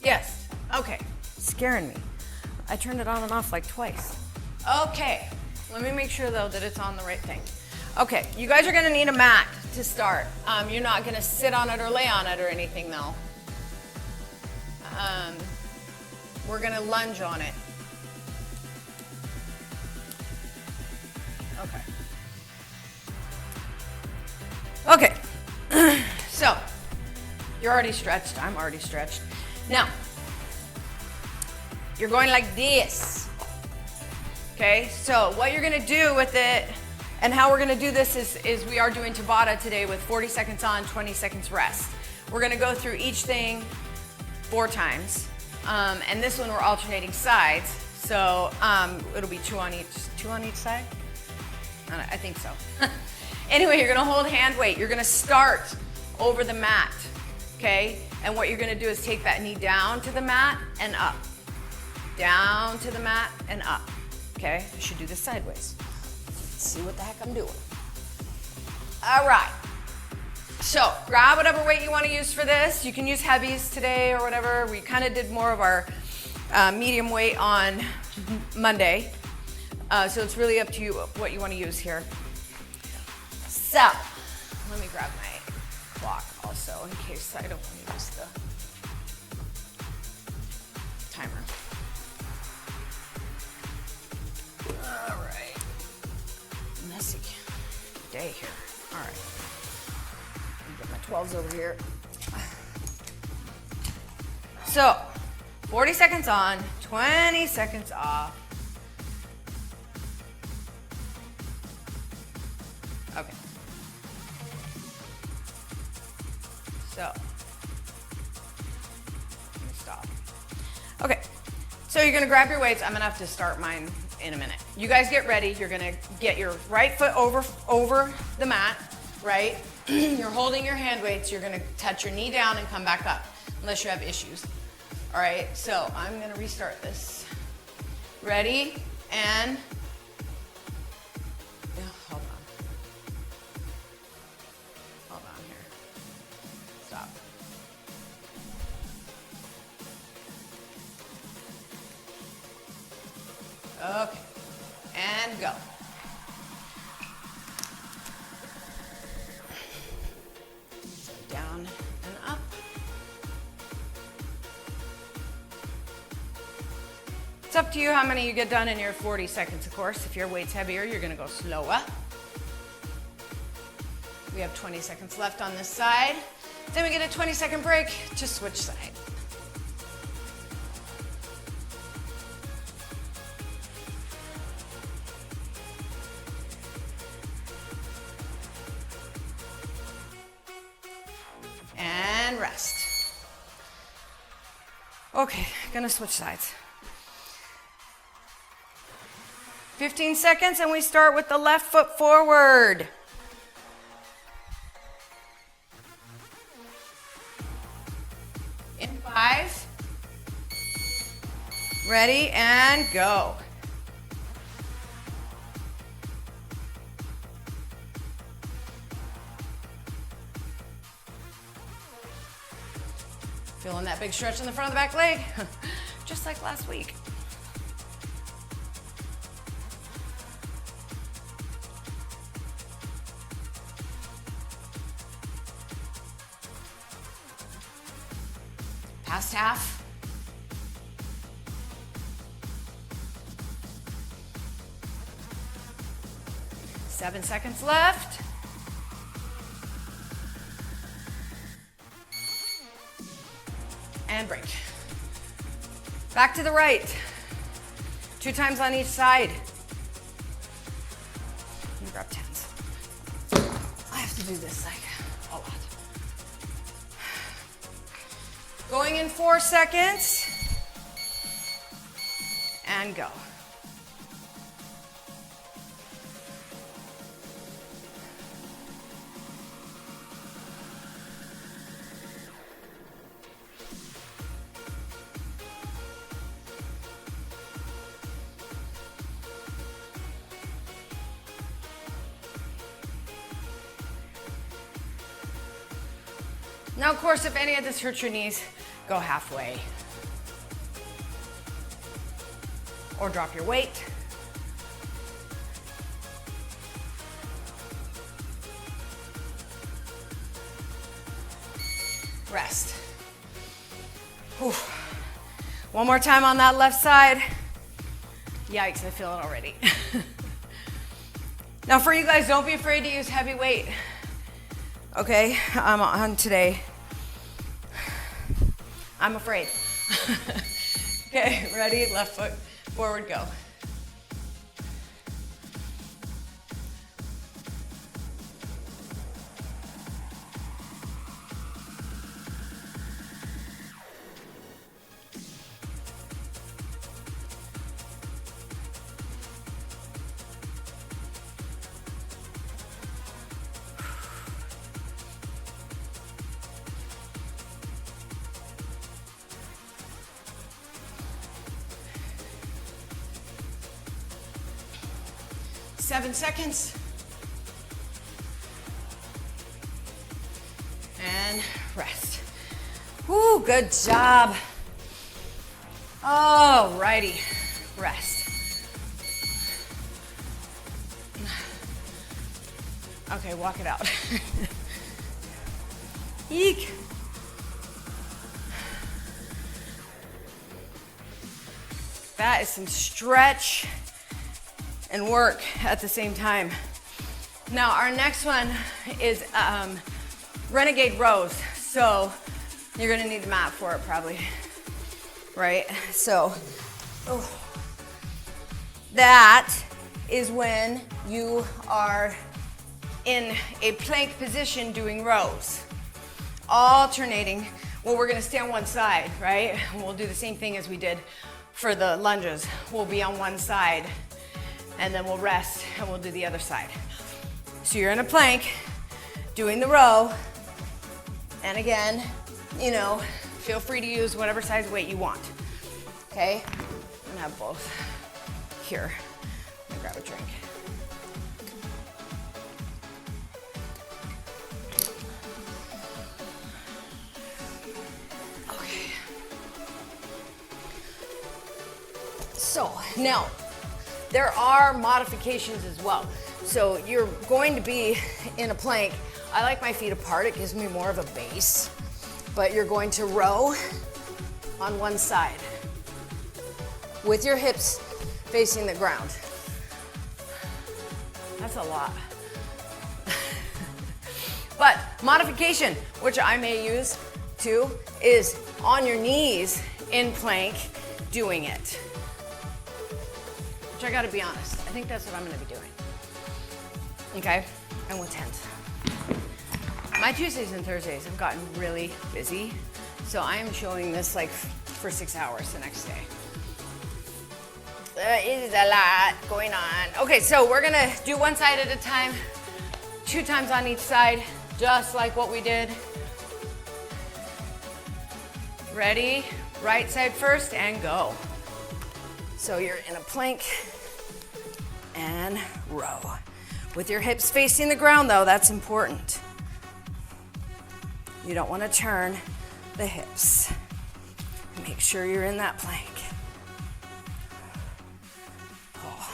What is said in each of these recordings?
Yes. Okay. Scaring me. I turned it on and off like twice. Okay. Let me make sure though that it's on the right thing. Okay. You guys are gonna need a mat to start. You're not gonna sit on it or lay on it or anything though. We're gonna lunge on it. Okay. Okay. So, you're already stretched. I'm already stretched. Now, you're going like this. Okay, so what you're gonna do with it and how we're gonna do this is we are doing Tabata today with 40 seconds on, 20 seconds rest. We're gonna go through each thing 4 times. And this one we're alternating sides. So it'll be two on each side? I think so. Anyway, you're gonna hold hand weight. You're gonna start over the mat, okay? And what you're gonna do is take that knee down to the mat and up. Down to the mat and up, okay? I should do this sideways. Let's see what the heck I'm doing. All right. So grab whatever weight you wanna use for this. You can use heavies today or whatever. We kind of did more of our medium weight on Monday. So it's really up to you what you wanna use here. So, let me grab my clock also in case I don't want to use the timer. All right. Messy day here. All right. Get my 12s over here. So, 40 seconds on, 20 seconds off. Okay. So, let me stop. Okay, so you're gonna grab your weights. I'm gonna have to start mine in a minute. You guys get ready. You're gonna get your right foot over the mat, right? You're holding your hand weights. You're gonna touch your knee down and come back up, unless you have issues. All right, so I'm gonna restart this. Ready, and hold on. Hold on here. Stop. Okay, and go. So down and up. It's up to you how many you get done in your 40 seconds, of course. If your weight's heavier, you're gonna go slower. We have 20 seconds left on this side. Then we get a 20-second break to switch side. And rest. Okay, gonna switch sides. 15 seconds and we start with the left foot forward. In 5. Ready and go. Feeling that big stretch in the front of the back leg? Just like last week. Past half. Seven seconds left. And break. Back to the right. 2 times on each side. Let me grab 10s. I have to do this like a lot. Going in 4 seconds. And go. Now, of course, if any of this hurts your knees, go halfway. or drop your weight. Rest. Whew. One more time on that left side. Yikes, I feel it already. Now for you guys, don't be afraid to use heavy weight. Okay, I'm on today. I'm afraid. Okay, ready? Left foot forward, go. Seven seconds. And rest. Woo, good job. All righty, rest. Okay, walk it out. Eek. That is some stretch and work at the same time. Now our next one is renegade rows. So you're gonna need the mat for it probably, right? So that is when you are in a plank position doing rows, alternating. Well, we're gonna stay on one side, right? And we'll do the same thing as we did for the lunges. We'll be on one side, and then we'll rest and we'll do the other side. So you're in a plank, doing the row, and again, you know, feel free to use whatever size weight you want, okay? I'm gonna have both here. I'm gonna grab a drink. Okay. So now, there are modifications as well. So you're going to be in a plank. I like my feet apart, it gives me more of a base. But you're going to row on one side with your hips facing the ground. That's a lot. But modification, which I may use too, is on your knees in plank doing it. Which I gotta be honest, I think that's what I'm gonna be doing. Okay, and with hands. My Tuesdays and Thursdays have gotten really busy, so I am showing this like for 6 hours the next day. There is a lot going on. Okay, so we're gonna do one side at a time, 2 times on each side, just like what we did. Ready? Right side first and go. So you're in a plank and row. With your hips facing the ground though, that's important. You don't want to turn the hips. Make sure you're in that plank. Oh.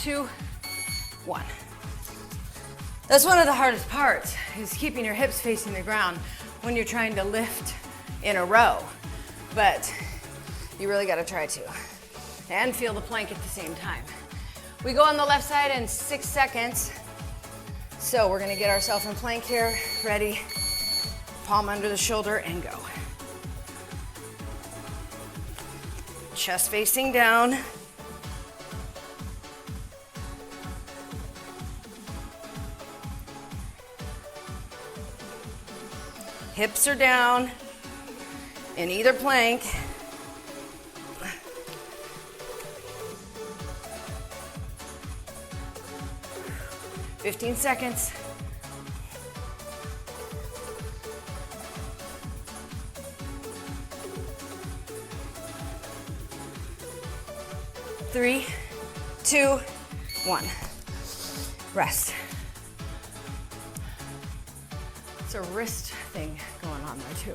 Two, one. That's one of the hardest parts, is keeping your hips facing the ground when you're trying to lift in a row. But you really gotta try to. And feel the plank at the same time. We go on the left side in 6 seconds. So we're gonna get ourselves in plank here. Ready? Palm under the shoulder and go. Chest facing down. Hips are down in either plank. "15 seconds. 3, 2, 1. Rest. It's a wrist thing going on there too.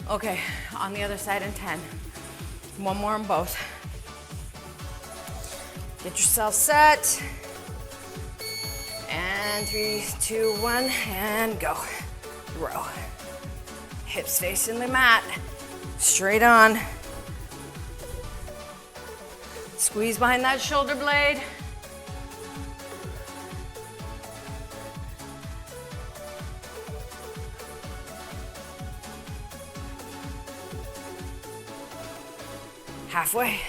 Okay, on the other side in 10. One more on both. Get yourself set. And 3, 2, 1, and go. Row. Hips facing the mat. Straight on. Squeeze behind that shoulder blade. Halfway.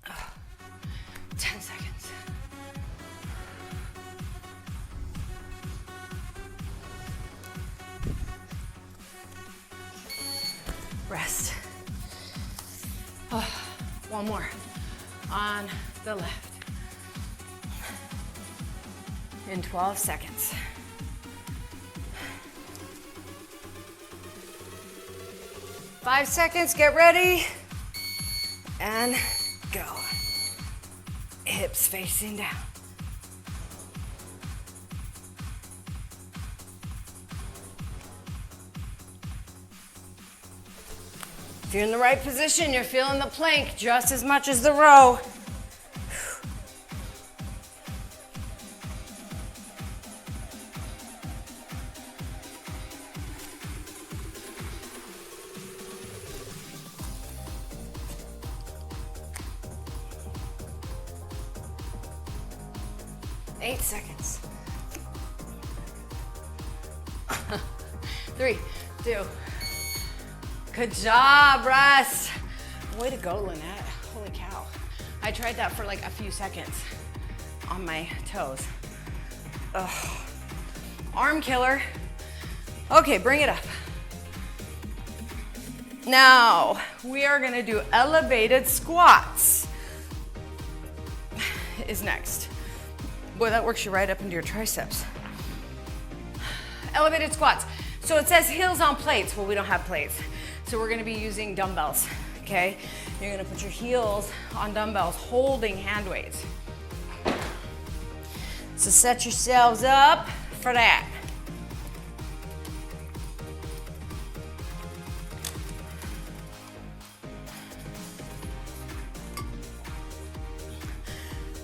Oh, 10 seconds. Rest. Oh, one more on the left. In 12 seconds. Five seconds, get ready, and go. Hips facing down. If you're in the right position, you're feeling the plank just as much as the row. Eight seconds. 3, 2. Good job, Russ. Way to go, Lynette. Holy cow. I tried that for like a few seconds on my toes. Ugh. Arm killer. Okay, bring it up. Now, we are gonna do elevated squats is next. Boy, that works you right up into your triceps. Elevated squats. So it says heels on plates. Well, we don't have plates. So we're gonna be using dumbbells, okay? You're gonna put your heels on dumbbells, holding hand weights. So set yourselves up for that.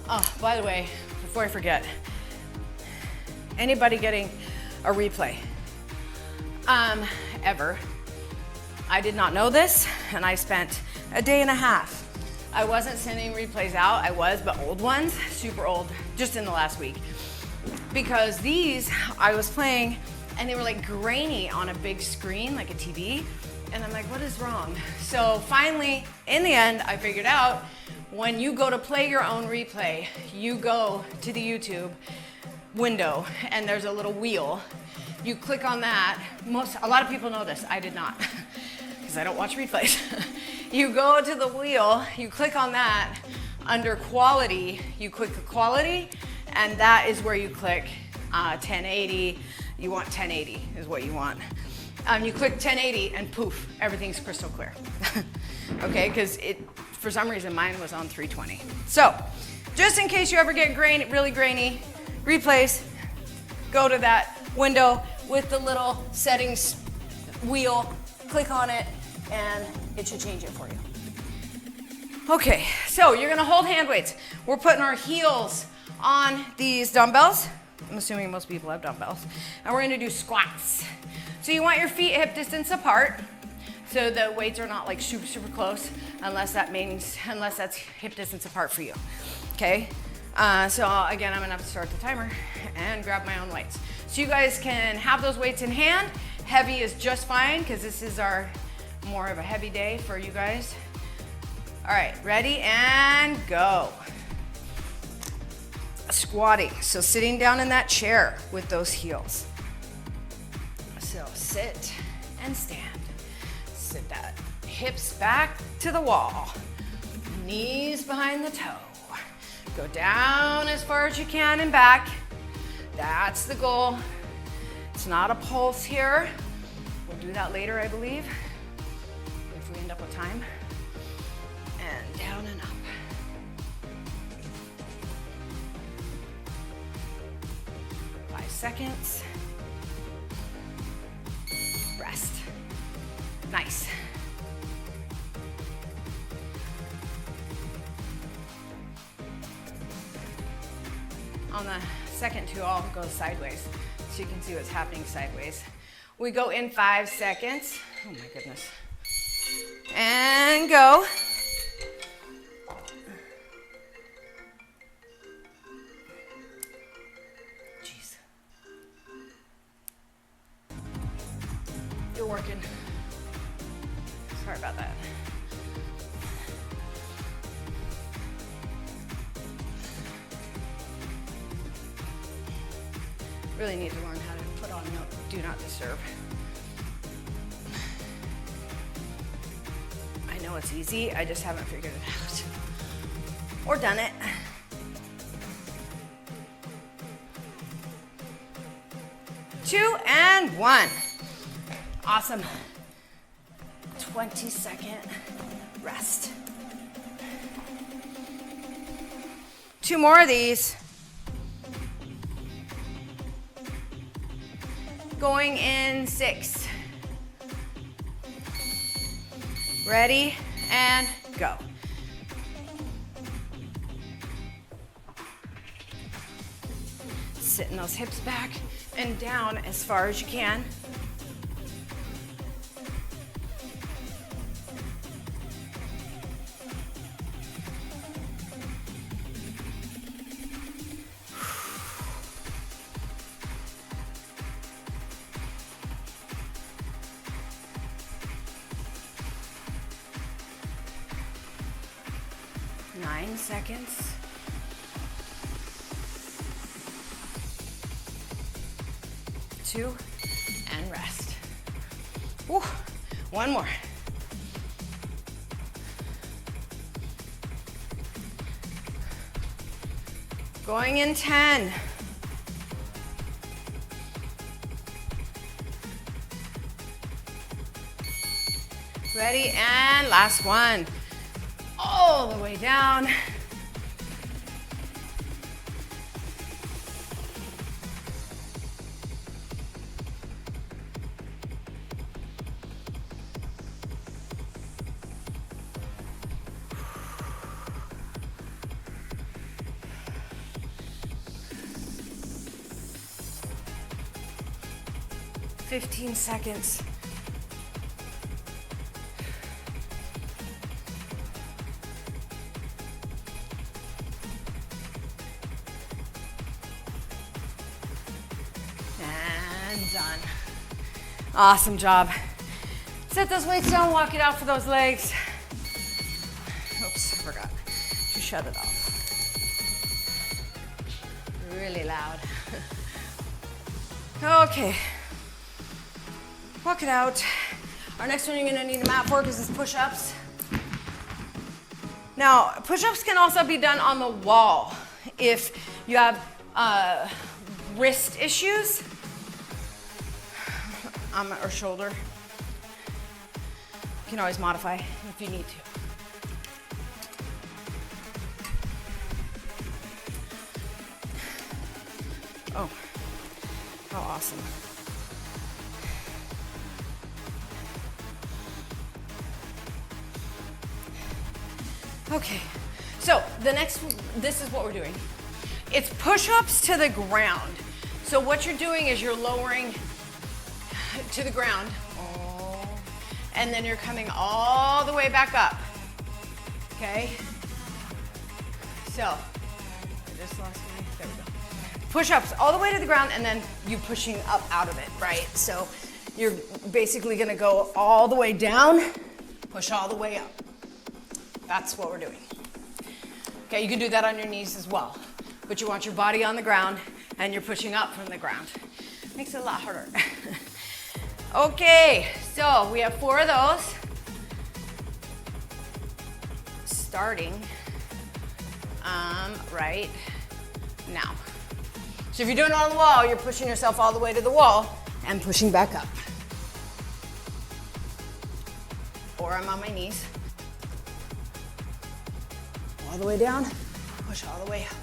Oh, by the way, before I forget, anybody getting a replay? Ever. I did not know this, and I spent a day and a half. I wasn't sending replays out, I was, but old ones, super old, just in the last week. Because these, I was playing, and they were like grainy on a big screen, like a TV, and I'm like, what is wrong? So finally, in the end, I figured out, when you go to play your own replay, you go to the YouTube window, and there's a little wheel. You click on that. A lot of people know this. I did not, because I don't watch replays. You go to the wheel, you click on that. Under quality, you click the quality, and that is where you click 1080. You want 1080 is what you want. You click 1080 and poof, everything's crystal clear. Okay, because for some reason mine was on 320. So, just in case you ever get really grainy replays, go to that window with the little settings wheel, click on it, and it should change it for you. Okay, so you're gonna hold hand weights. We're putting our heels on these dumbbells. I'm assuming most people have dumbbells. And we're gonna do squats. So you want your feet hip distance apart, so the weights are not like super, super close, unless that's hip distance apart for you, okay? So again, I'm gonna have to start the timer and grab my own weights. So you guys can have those weights in hand. Heavy is just fine, because this is our more of a heavy day for you guys. All right, ready and go. Squatting, so sitting down in that chair with those heels. So sit and stand. Sit that hips back to the wall. Knees behind the toe. Go down as far as you can and back. That's the goal. It's not a pulse here. We'll do that later, I believe, if we end up with time. And down and up. Seconds. Rest. Nice. On the second two, I'll go sideways so you can see what's happening sideways. We go in 5 seconds. Oh my goodness. And go. You're working. Sorry about that. Really need to learn how to put on do not disturb. I know it's easy, I just haven't figured it out. Or done it. Two and one. Awesome. 20-second rest. 2 more of these. Going in 6. Ready and go. Sitting those hips back and down as far as you can. Seconds. 2 and rest. Woo. 1 more. Going in 10. Ready, and last one. All the way down. Fifteen seconds. Done. Awesome job. Set those weights down, walk it out for those legs. Oops, I forgot to shut it off. Really loud. Okay. Walk it out. Our next one you're gonna need a mat for because it's push-ups. Now, push-ups can also be done on the wall if you have wrist issues. Or shoulder. You can always modify if you need to. Oh, how awesome. Okay, so this is what we're doing. It's push-ups to the ground. So what you're doing is you're lowering to the ground, and then you're coming all the way back up, okay? So, I just lost my, there we go. Push-ups all the way to the ground, and then you pushing up out of it, right? So, you're basically gonna go all the way down, push all the way up. That's what we're doing. Okay, you can do that on your knees as well, but you want your body on the ground, and you're pushing up from the ground. Makes it a lot harder. Okay, so we have 4 of those. Starting right now. So if you're doing it on the wall, you're pushing yourself all the way to the wall and pushing back up. floor. I'm on my knees. All the way down, push all the way up.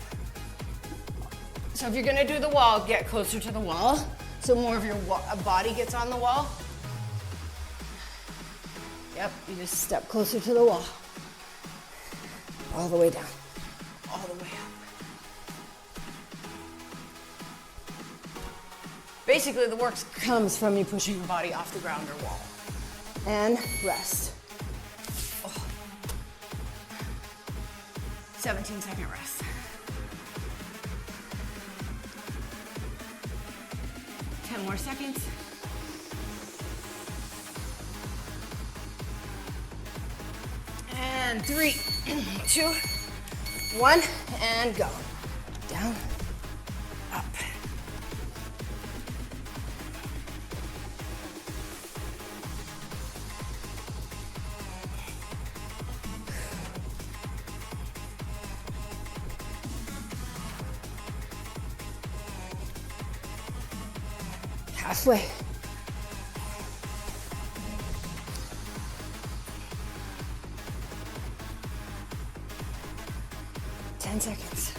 So if you're gonna do the wall, get closer to the wall so more of your body gets on the wall. Yep, you just step closer to the wall. All the way down, all the way up. Basically, the work comes from you pushing your body off the ground or wall. And rest. Oh. 17-second rest. More seconds. And 3, 2, 1, and go. Down, up. Halfway. Ten seconds.